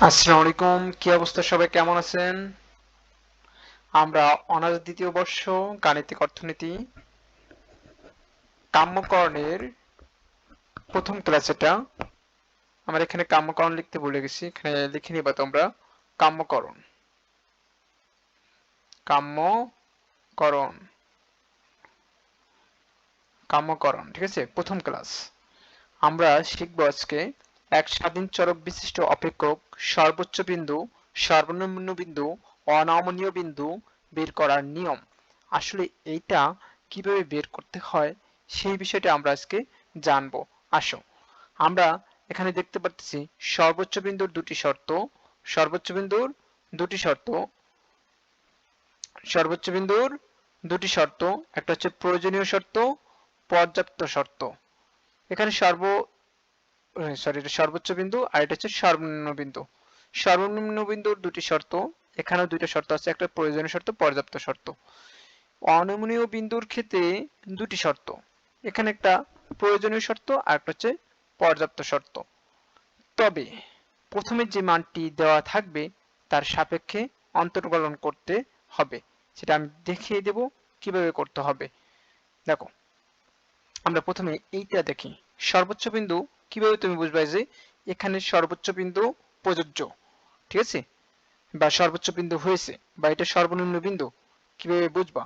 আসসালামু আলাইকুম, কি অবস্থা? সবাই কেমন আছেন? আমরা অনার্স দ্বিতীয় বর্ষ গাণিতিক অর্থনীতি কাম্যকরণের প্রথম ক্লাস। এটা আমরা এখানে কাম্যকরণ লিখতে ভুলে গেছি, এখানে লিখে নিবা তোমরা কাম্যকরণ। কাম্যকরণ কাম্যকরণ ঠিক আছে, প্রথম ক্লাস। আমরা শিখবো আজকে এক স্বাধীন চলক বিশিষ্ট অপেক্ষক সর্বোচ্চ বিন্দু, সর্বনিম্ন বিন্দু, অনমনীয় বিন্দু বের করার নিয়ম। আসলে এইটা কিভাবে বের করতে হয় সেই বিষয়টা আমরা আজকে জানবো। আসো, আমরা এখানে দেখতে পাচ্ছি সর্বোচ্চ বিন্দুর দুটি শর্ত। সর্বোচ্চ বিন্দুর দুটি শর্ত সর্বোচ্চ বিন্দুর দুটি শর্ত, একটা হচ্ছে প্রয়োজনীয় শর্ত, পর্যাপ্ত শর্ত। এখানে এটা সর্বোচ্চ বিন্দু আর এটা হচ্ছে সর্বনিম্ন বিন্দু। সর্বনিম্ন বিন্দুর দুটি শর্ত, এখানেও দুইটা শর্ত আছে, একটা প্রয়োজনীয় শর্ত, পর্যাপ্ত শর্ত। অনমনীয় বিন্দুর ক্ষেত্রে দুটি শর্ত, এখানে একটা প্রয়োজনীয় শর্ত আর একটা হচ্ছে পর্যাপ্ত শর্ত। তবে প্রথমে যে মানটি দেওয়া থাকবে তার সাপেক্ষে অন্তর্কলন করতে হবে, সেটা আমি দেখিয়ে দেব কিভাবে করতে হবে। দেখো, আমরা প্রথমে এইটা দেখি। সর্বোচ্চ বিন্দু কিভাবে তুমি বুঝবে যে এখানে সর্বোচ্চ বিন্দু প্রযোজ্য, ঠিক আছে, বা সর্বোচ্চ বিন্দু হয়েছে, বা এটা সর্বনিম্ন বিন্দু, কিভাবে বুঝবা?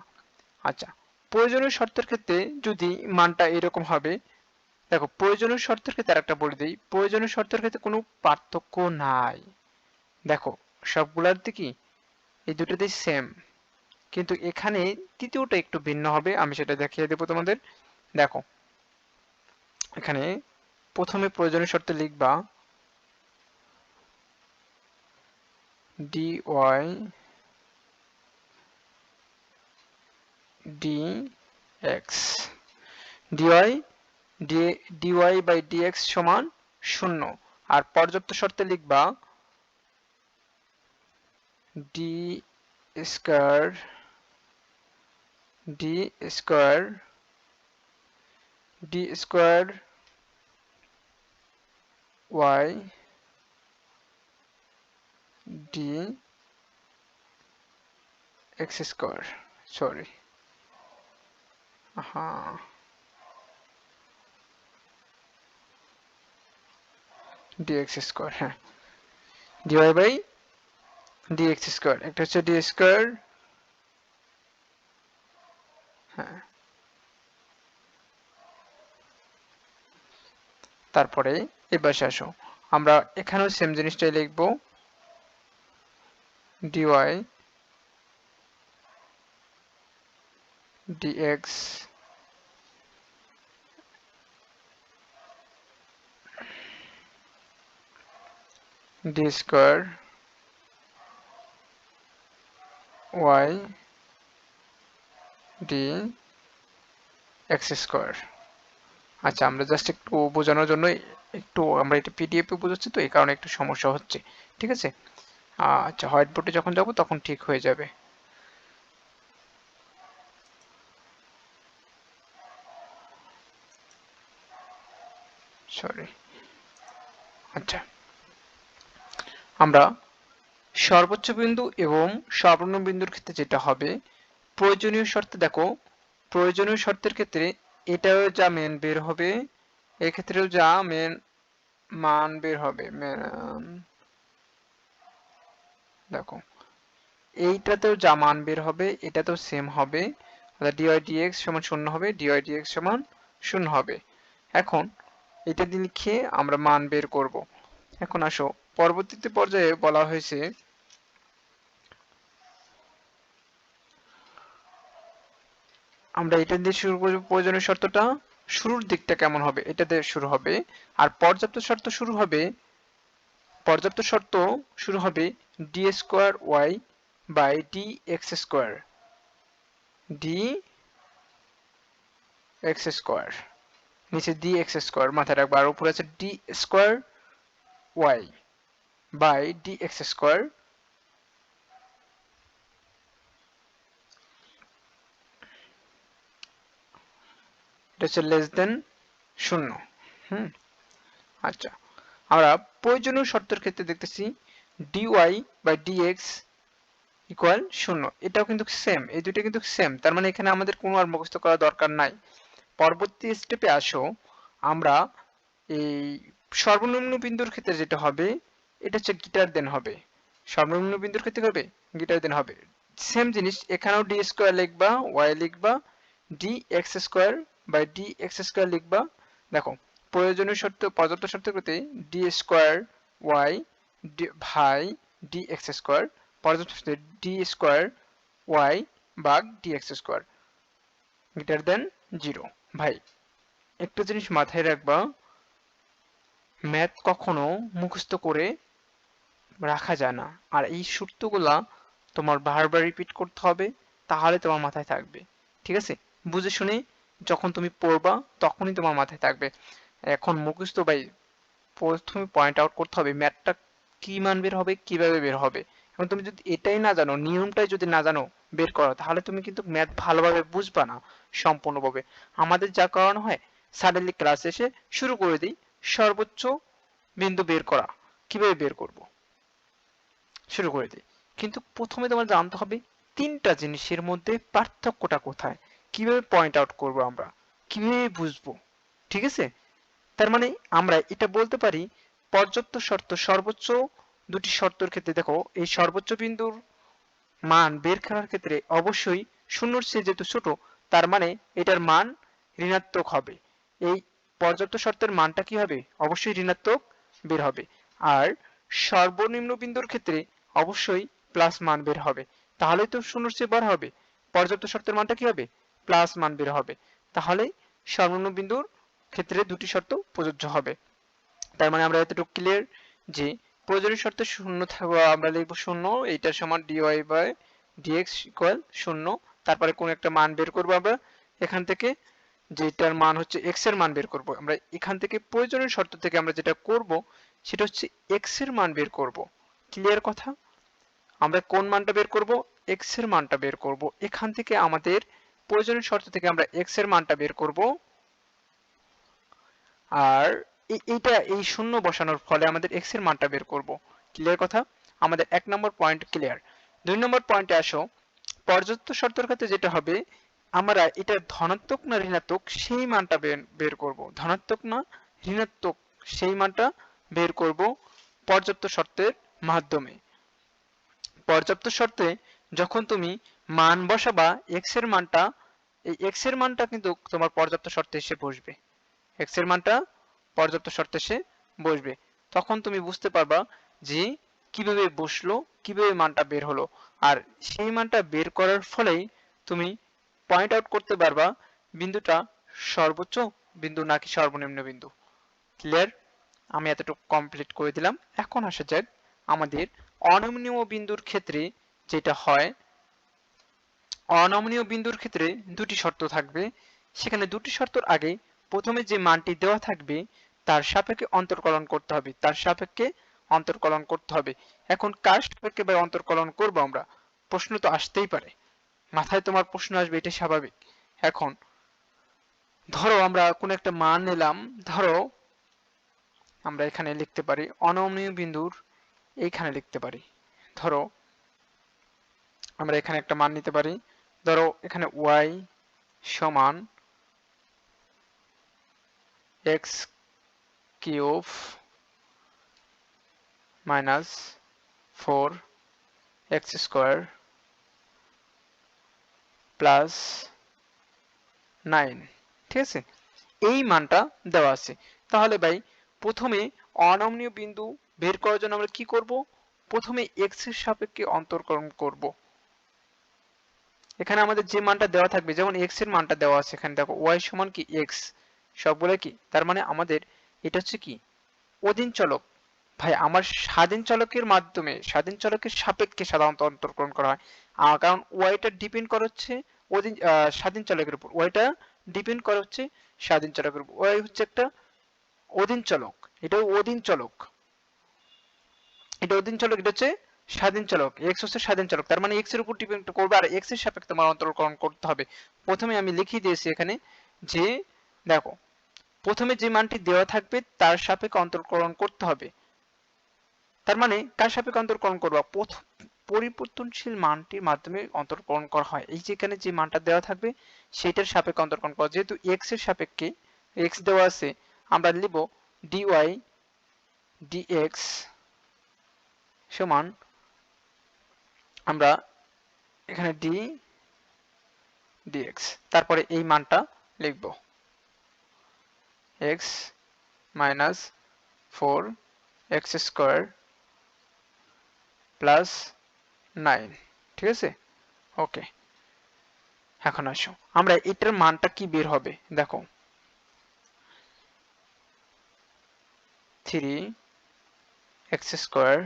আচ্ছা, প্রয়োজনীয় শর্তের ক্ষেত্রে যদি মানটা এরকম হবে, দেখো প্রয়োজনীয় শর্তের ক্ষেত্রে আরেকটা বলে দিই, প্রয়োজনীয় শর্তের ক্ষেত্রে কোনো পার্থক্য নাই। দেখো সবগুলার কি এই দুটোতেই সেম, কিন্তু এখানে তৃতীয়টা একটু ভিন্ন হবে, আমি সেটা দেখিয়ে দেবো তোমাদের। দেখো, এখানে প্রথমে প্রয়োজনীয় শর্ত লিখবা dy dx, dy by dx সমান 0। আর পর্যাপ্ত শর্তে লিখবা d square d square d square y d x square, sorry, হ্যাঁ, dx স্কয়ার, হ্যাঁ, dy বাই dx স্কয়ার, একটা হচ্ছে d স্কয়ার, হ্যাঁ, তারপরে এবার আসো, আমরা এখানেও সেম জিনিসটাই লিখবো dy dx d square y d x square. আচ্ছা, আমরা জাস্ট একটু বোঝানোর জন্য একটু আমরা এটা পিডিএফ এ বোঝাচ্ছি, তো এই কারণে একটু সমস্যা হচ্ছে, ঠিক আছে। আচ্ছা, হোয়াইট বোর্ডে যখন যাব তখন ঠিক হয়ে যাবে। সরি। আচ্ছা, আমরা সর্বোচ্চ বিন্দু এবং সর্বনিম্ন বিন্দুর ক্ষেত্রে যেটা হবে, প্রয়োজনীয় শর্তে দেখো, প্রয়োজনীয় শর্তের ক্ষেত্রে এটাও যা মেন বের হবে, এক্ষেত্রেও যা মেন মান বের হবে, দেখো এইটাতেও যা মান বের হবে এটাতেও সেম হবে, dy dx সমান 0 হবে, dy dx সমান 0 হবে। এখন এটা দিয়ে লিখে আমরা মান বের করব। এখন আসো, পরবর্তীতে পর্যায়ে বলা হয়েছে আমরা এটা দিয়ে শুরু করব। প্রয়োজনীয় শর্তটা শুরুর দিকটা কেমন হবে, এটা দিয়ে শুরু হবে। আর পর্যাপ্ত শর্ত শুরু হবে d square y by dx square, dx square, নিচে dx স্কয়ার মাথায় রাখবা, আর উপরে আছে d square y by dx square, এটা হচ্ছে লেস দেন 0। হুম, আচ্ছা, আমরা প্রয়োজনীয় শর্তের ক্ষেত্রে দেখতেছি dy বাই dx ইকুয়াল 0। এটাও কিন্তু সেম, এই দুটো কিন্তু সেম, তার মানে এখানে আমাদের কোনো আর মুখস্থ করা দরকার নাই। পরবর্তী স্টেপে আসো, আমরা এই সর্বনিম্ন বিন্দুর ক্ষেত্রে যেটা হবে এটা হচ্ছে গ্রেটার দেন হবে। সর্বনিম্ন বিন্দুর ক্ষেত্রে হবে গ্রেটার দেন হবে। সেম জিনিস এখানেও ডি স্কোয়ার লিখবা, ওয়াই লিখবা, d x square by d x square লিখবা। দেখো প্রয়োজনীয় শর্ত পর্যাপ্ত শর্ত করতে d square y by d x square, পর্যাপ্ত শর্তে ডি স্কোয়ার ওয়াই ভাগ d x square greater than 0। ভাই একটা জিনিস মাথায় রাখবা, ম্যাথ কখনো মুখস্থ করে রাখা যায় না, আর এই সূত্রগুলা তোমার বারবার রিপিট করতে হবে, তাহলে তোমার মাথায় থাকবে। ঠিক আছে, বুঝে শুনে যখন তুমি পড়বা তখনই তোমার মাথায় থাকবে। এখন মুখস্থ ভাই প্রথমে পয়েন্ট আউট করতে হবে ম্যাথটা কি মান বের হবে, কিভাবে বের হবে। এখন তুমি যদি এটাই না জানো, নিয়মটাই যদি না জানো বের করো, তাহলে তুমি কিন্তু ম্যাথ ভালোভাবে বুঝবা না সম্পূর্ণভাবে। আমাদের যা করানো হয় সাডেনলি ক্লাস এসে শুরু করে দিই সর্বোচ্চ বিন্দু বের করা, কিভাবে বের করব শুরু করে দিই। কিন্তু প্রথমে তোমার জানতে হবে তিনটা জিনিসের মধ্যে পার্থক্যটা কোথায়, কিভাবে পয়েন্ট আউট করব, আমরা কিভাবে বুঝবো। ঠিক আছে, তার মানে আমরা এটা বলতে পারি পর্যাপ্ত শর্ত সর্বোচ্চ দুটি শর্তের ক্ষেত্রে দেখো এই সর্বোচ্চ বিন্দুর মান বের করার ক্ষেত্রে অবশ্যই শূন্যর চেয়ে যেহেতু ছোট, তার মানে এটার মান ঋণাত্মক হবে। এই পর্যাপ্ত শর্তের মানটা কি হবে, অবশ্যই ঋণাত্মক বের হবে। আর সর্বনিম্ন বিন্দুর ক্ষেত্রে অবশ্যই প্লাস মান বের হবে, তাহলেই তো শূন্যর চেয়ে বড় হবে। পর্যাপ্ত শর্তের মানটা কি হবে, প্লাস মান বের হবে, তাহলে সর্বনিম্ন বিন্দুর ক্ষেত্রে দুটি শর্ত প্রযোজ্য হবে। তার মানে আমরা এতটুকু ক্লিয়ার যে প্রয়োজনীয় শর্তে শূন্য থাকবে, আমরা লিখবো শূন্য, এইটার সমান ডিওয়াই বাই ডিএক্স ইকুয়াল শূন্য। তারপরে কোন একটা মান বের করবো আমরা এখান থেকে, যেটার মান হচ্ছে এক্স এর মান বের করব। আমরা এখান থেকে প্রয়োজনীয় শর্ত থেকে আমরা যেটা করব সেটা হচ্ছে এক্স এর মান বের করব। ক্লিয়ার কথা, আমরা কোন মানটা বের করব, এক্স এর মানটা বের করব। এখান থেকে আমাদের প্রয়োজনীয় শর্ত থেকে আমরা এক্স এর মানটা বের করব, আর এইটা এই শূন্য বসানোর ফলে আমাদের এক্স এর মানটা বের করব। ক্লিয়ার কথা, আমাদের 1 নম্বর পয়েন্ট ক্লিয়ার। 2 নম্বর পয়েন্টে আসো, পর্যাপ্ত শর্তের ক্ষেত্রে যেটা হবে আমরা এটা ধনাত্মক না ঋণাত্মক সেই মানটা বের করব। ধনাত্মক না ঋণাত্মক সেই মানটা বের করব পর্যাপ্ত শর্তের মাধ্যমে। পর্যাপ্ত শর্তে যখন তুমি মান বসাবা এক্স এর মানটা, এই এক্স এর মানটা কিন্তু তোমার পর্যাপ্ত শর্তে এসে বসবে, এক্স এর মানটা পর্যাপ্ত শর্তে এসে বসবে। তখন তুমি বুঝতে পারবা যে কিভাবে বসলো, কিভাবে মানটা বের হলো। আর সেই মানটা বের করার ফলেই তুমি পয়েন্ট আউট করতে পারবা বিন্দুটা সর্বোচ্চ বিন্দু নাকি সর্বনিম্ন বিন্দু। ক্লিয়ার, আমি এতটুকু কমপ্লিট করে দিলাম। এখন আসা যাক আমাদের অনমনীয় বিন্দুর ক্ষেত্রে যেটা হয়। অনমনীয় বিন্দুর ক্ষেত্রে দুটি শর্ত থাকবে, সেখানে দুটি শর্তের আগে প্রথমে যে মানটি দেওয়া থাকবে তার সাপেক্ষে অন্তর্কলন করতে হবে, তার সাপেক্ষে অন্তর্কলন করতে হবে। এখন কার সাপেক্ষে বা অন্তর্কলন করব আমরা, প্রশ্ন তো আসতেই পারে, মাথায় তোমার প্রশ্ন আসবে, এটা স্বাভাবিক। এখন ধরো আমরা কোন একটা মান নিলাম, ধরো আমরা এখানে লিখতে পারি অনমনীয় বিন্দুর এইখানে লিখতে পারি, ধরো আমরা এখানে একটা মান নিতে পারি, ধরো এখানে y সমান x cube minus 4x square plus 9। ঠিক আছে, এই মানটা দেওয়া আছে। তাহলে ভাই প্রথমে অনমনীয় বিন্দু বের করার জন্য আমরা কি করব, প্রথমে x এর সাপেক্ষে অন্তর্কলন করব। এখানে আমাদের যে মানটা দেওয়া থাকবে, যেমন x এর মানটা দেওয়া আছে এখানে দেখো y সমান কি x, সবগুলো কি, তার মানে আমাদের এটা হচ্ছে কি অধীন চলক। ভাই আমার স্বাধীন চলকের মাধ্যমে স্বাধীন চলকের সাপেক্ষে সাধারণত অন্তর্কলন করা হয়, কারণ ওয়াইটা ডিপেন্ড করে হচ্ছে স্বাধীন চলকের উপর, ওয়াইটা ডিপেন্ড করে হচ্ছে স্বাধীন চলকের উপর। ওয়াই হচ্ছে একটা অধীন চলক, এটাও অধীন চলক, এটা অধীন চলক, এটা হচ্ছে স্বাধীন চলক, এক্স হচ্ছে স্বাধীন চলক, তার মানে এক্স এর উপর ডিপেন্ড করবে আর এক্স এর সাপেক্ষে তোমার অন্তর্কলন করতে হবে। প্রথমে আমি লিখিয়ে দিয়েছি এখানে যে দেখো প্রথমে যে মানটি দেওয়া থাকবে তার সাপেক্ষে অন্তর্কলন করতে হবে। তার মানে কার সাপেক্ষে অন্তরকলন করবা, পরিবর্তনশীল মানটির মাধ্যমে অন্তরকলন করা হয়। এই যেখানে যে মানটা দেওয়া থাকবে সেটার সাপেক্ষে অন্তরকলন করা, যেহেতু x এর সাপেক্ষে x দেওয়া আছে, আমরা লিখব dy dx সমান, আমরা এখানে d dx, তারপরে এই মানটা লিখব x minus 4x square plus 9, ঠিক আছে। ওকে, এখন আসো আমরা এটার মানটা কি বের হবে দেখো, 3x স্কয়ার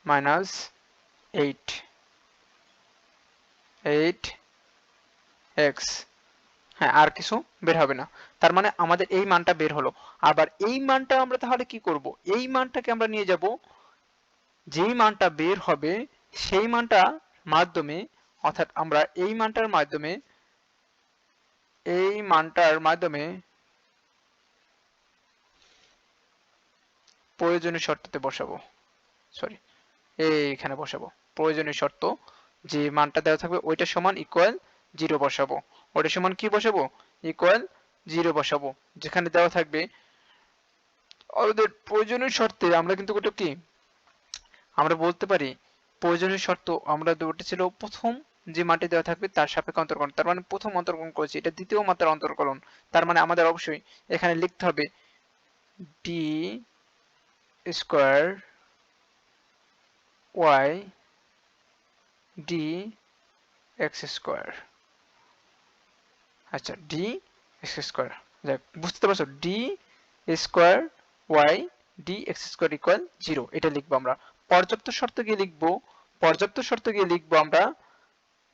মাইনাস 8x, হ্যাঁ আর কিছু বের হবে না। তার মানে আমাদের এই মানটা বের হলো। আবার এই মানটা আমরা তাহলে কি করব, এই মানটাকে আমরা নিয়ে যাব, যেই মানটা বের হবে সেই মানটা মাধ্যমে, অর্থাৎ আমরা এই মানটার মাধ্যমে প্রয়োজনীয় শর্ততে বসাবো, সরি এইখানে বসাবো প্রয়োজনীয় শর্ত, যে মানটা দেওয়া থাকবে ওইটা সমান ইকুয়াল 0 বসাবো, ওইটা সমান কি বসাবো, ইকুয়াল 0 বসাবো। যেখানে দেওয়া থাকবে আমাদের প্রয়োজনীয় শর্তে আমরা কিন্তু ওটা কি আমরা বলতে পারি, প্রয়োজনীয় শর্ত আমরা ওটা ছিল প্রথম যে মানটি দেওয়া থাকবে তার সাপেক্ষে অন্তরকলন, তার মানে প্রথম অন্তরকলন করেছি, এটা দ্বিতীয় মাত্রার অন্তরকলন। তার মানে আমাদের অবশ্যই এখানে লিখতে হবে d square y d x square, আচ্ছা d x স্কয়ার, দেখ বুঝতে পারছো, d square y d x square equal 0, এটা লিখবো আমরা। পর্যাপ্ত শর্ত গিয়ে লিখবো, পর্যাপ্ত শর্ত গিয়ে লিখবো আমরা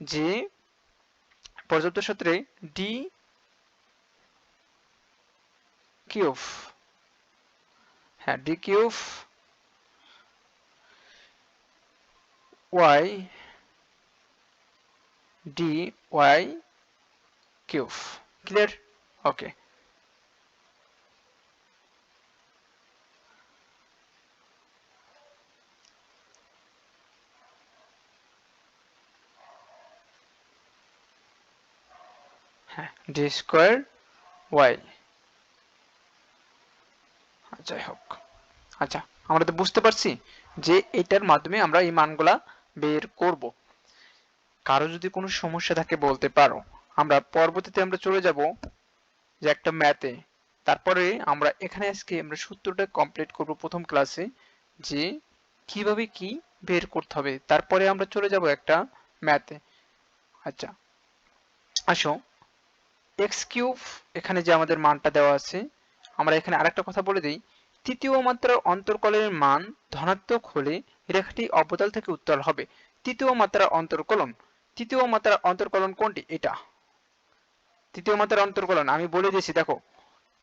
যে পর্যাপ্ত সূত্রে d কিউব, হ্যাঁ d cube y dy cube, clear, okay. হ্যাঁ d স্কয়ার y, যাই হোক, আচ্ছা আমরা তো বুঝতে পারছি যে এটার মাধ্যমে আমরা এই মানগুলা বের করব। কারো যদি কোনো সমস্যা থাকে বলতে পারো, আমরা পরবর্তীতে আমরা চলে যাব যে একটা ম্যাথে, তারপরে আমরা এখানে আজকে আমরা সূত্রটা কমপ্লিট করব প্রথম ক্লাসে, যে কিভাবে কি বের করতে হবে, তারপরে আমরা চলে যাব একটা ম্যাথে। আচ্ছা আসো, এক্স কিউব এখানে যে আমাদের মানটা দেওয়া আছে, আমরা এখানে আরেকটা কথা বলে দিই, তৃতীয় মাত্রার অন্তরকলনের মান ধনাত্মক হলে রেখাটি অবতল থেকে উত্তল হবে। তৃতীয় মাত্রার অন্তরকলন, তৃতীয় মাত্রার অন্তরকলন কোনটি, এটা তৃতীয় মাত্রার অন্তরকলন আমি বলে দিয়েছি। দেখো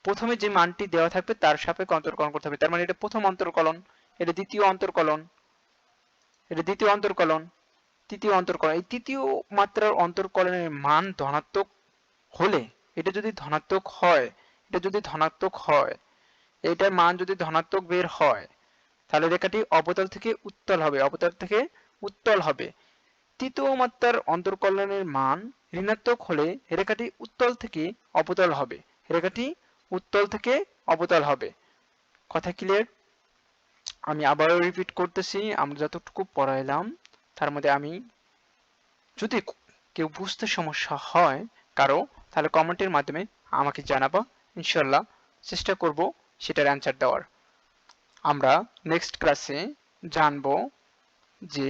প্রথমে যে মানটি দেওয়া থাকবে তার সাপেক্ষে অন্তরকলন করতে হবে, তার মানে এটা প্রথম অন্তরকলন, এটা দ্বিতীয় অন্তরকলন, এটা দ্বিতীয় অন্তরকলন, তৃতীয় অন্তরকলন। এই তৃতীয় মাত্রার অন্তরকলনের মান ধনাত্মক হলে, এটা যদি ধনাত্মক হয়, এটা যদি ধনাত্মক হয়, এটার মান যদি ধনাত্মক বের হয়, তাহলে রেখাটি অবতল থেকে উত্তল হবে, অবতল থেকে উত্তল হবে। তৃতীয় মাত্রার অন্তরকলনের মান ঋণাত্মক হলে রেখাটি উত্তল থেকে অবতল হবে, রেখাটি উত্তল থেকে অবতল হবে। কথা ক্লিয়ার? আমি আবারও রিপিট করতেছি, আমরা যতটুকু পড়াইলাম তার মধ্যে আমি, যদি কেউ বুঝতে সমস্যা হয় কারো, তাহলে কমেন্টের মাধ্যমে আমাকে জানাবা, ইনশাল্লাহ চেষ্টা করব সেটার অ্যান্সার দেওয়ার। আমরা নেক্সট ক্লাসে জানবো যে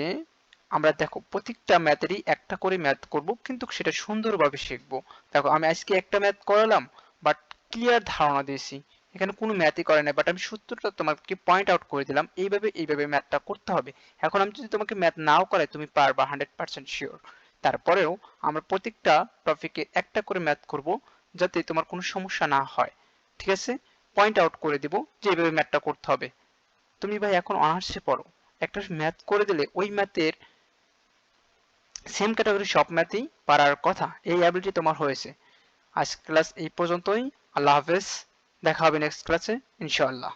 আমরা দেখো প্রত্যেকটা ম্যাথেরই একটা করে ম্যাথ করব, কিন্তু সেটা সুন্দরভাবে শিখবো। দেখো আমি আজকে একটা ম্যাথ করালাম, বাট ক্লিয়ার ধারণা দিয়েছি, এখানে কোনো ম্যাথই করে নাই, বাট আমি সূত্রটা তোমাকে পয়েন্ট আউট করে দিলাম, এইভাবে ম্যাথটা করতে হবে। এখন আমি যদি তোমাকে ম্যাথ নাও করাই তুমি পারবা 100% শিওর। তারপরেও আমরা প্রত্যেকটা টপিকে একটা করে ম্যাথ করব, যাতে তোমার কোনো সমস্যা না হয়, ঠিক আছে? পয়েন্ট আউট করে দিব যে এইভাবে ম্যাথটা করতে হবে। তুমি ভাই এখন অনার্সে পড়ো, একটা ম্যাথ করে দিলে ওই ম্যাথের সেম ক্যাটাগরি সব ম্যাথই পারার কথা, এই অ্যাবিলিটি তোমার হয়েছে। আজ ক্লাস এই পর্যন্তই, আল্লাহ হাফেজ, দেখা হবে নেক্সট ক্লাসে ইনশাআল্লাহ।